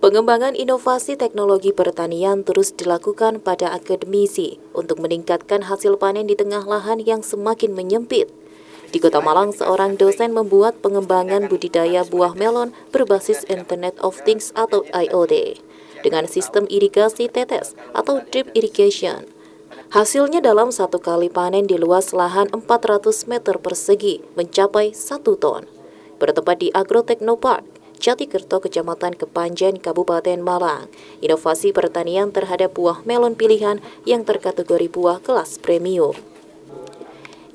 Pengembangan inovasi teknologi pertanian terus dilakukan pada akademisi untuk meningkatkan hasil panen di tengah lahan yang semakin menyempit. Di Kota Malang, seorang dosen membuat pengembangan budidaya buah melon berbasis Internet of Things atau IoT dengan sistem irigasi tetes atau drip irrigation. Hasilnya dalam satu kali panen di luas lahan 400 meter persegi mencapai 1 ton. Bertempat di Agrotechnopark Jatikerto, Kecamatan Kepanjen, Kabupaten Malang, inovasi pertanian terhadap buah melon pilihan yang terkategori buah kelas premium.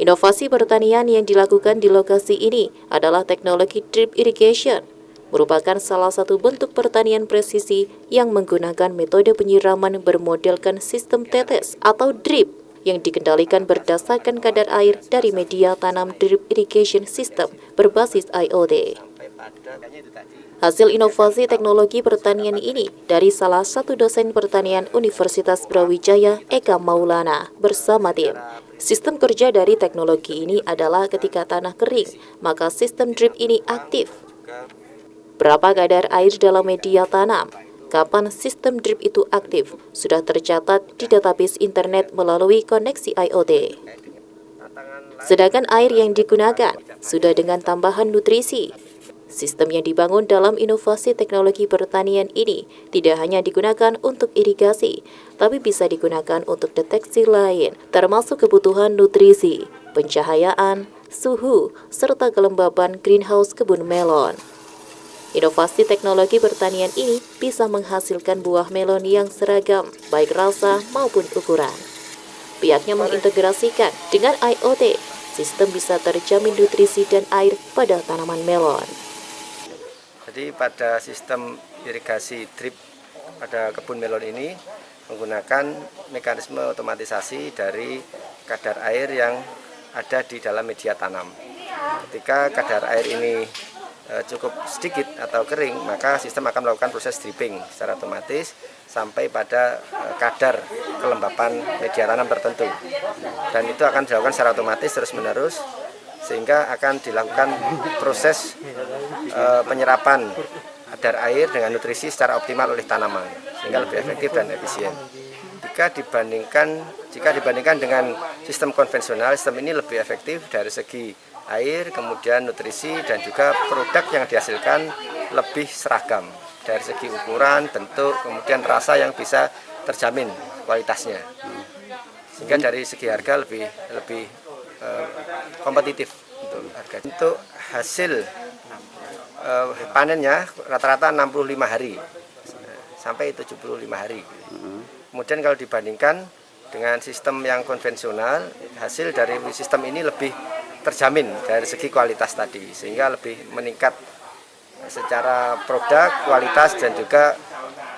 Inovasi pertanian yang dilakukan di lokasi ini adalah teknologi drip irrigation, merupakan salah satu bentuk pertanian presisi yang menggunakan metode penyiraman bermodelkan sistem tetes atau drip yang dikendalikan berdasarkan kadar air dari media tanam drip irrigation system berbasis IoT. Hasil inovasi teknologi pertanian ini dari salah satu dosen pertanian Universitas Brawijaya, Eka Maulana, bersama tim. Sistem kerja dari teknologi ini adalah ketika tanah kering, maka sistem drip ini aktif. Berapa kadar air dalam media tanam? Kapan sistem drip itu aktif? Sudah tercatat di database internet melalui koneksi IoT. Sedangkan air yang digunakan sudah dengan tambahan nutrisi. Sistem yang dibangun dalam inovasi teknologi pertanian ini tidak hanya digunakan untuk irigasi, tapi bisa digunakan untuk deteksi lain, termasuk kebutuhan nutrisi, pencahayaan, suhu, serta kelembaban greenhouse kebun melon. Inovasi teknologi pertanian ini bisa menghasilkan buah melon yang seragam, baik rasa maupun ukuran. Pihaknya mengintegrasikan dengan IoT, sistem bisa terjamin nutrisi dan air pada tanaman melon. Jadi pada sistem irigasi drip pada kebun melon ini menggunakan mekanisme otomatisasi dari kadar air yang ada di dalam media tanam. Ketika kadar air ini cukup sedikit atau kering, maka sistem akan melakukan proses dripping secara otomatis sampai pada kadar kelembapan media tanam tertentu. Dan itu akan dilakukan secara otomatis terus-menerus, sehingga akan dilakukan proses penyerapan kadar air dengan nutrisi secara optimal oleh tanaman, sehingga lebih efektif dan efisien. Jika dibandingkan dengan sistem konvensional, sistem ini lebih efektif dari segi air, kemudian nutrisi, dan juga produk yang dihasilkan lebih seragam dari segi ukuran, bentuk, kemudian rasa yang bisa terjamin kualitasnya, sehingga dari segi harga lebih kompetitif untuk harga. Untuk hasil panennya rata-rata 65 hari sampai 75 hari. Kemudian kalau dibandingkan dengan sistem yang konvensional, hasil dari sistem ini lebih terjamin dari segi kualitas tadi, sehingga lebih meningkat secara produk, kualitas, dan juga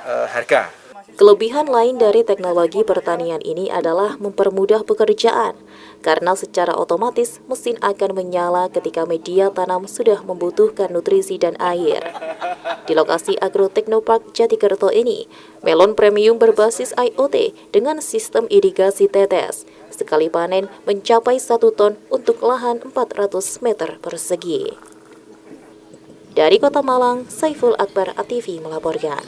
harga. Kelebihan lain dari teknologi pertanian ini adalah mempermudah pekerjaan, karena secara otomatis mesin akan menyala ketika media tanam sudah membutuhkan nutrisi dan air. Di lokasi Agrotechnopark Jatikerto ini, melon premium berbasis IoT dengan sistem irigasi tetes. Sekali panen mencapai 1 ton untuk lahan 400 meter persegi. Dari Kota Malang, Saiful Akbar ATV melaporkan.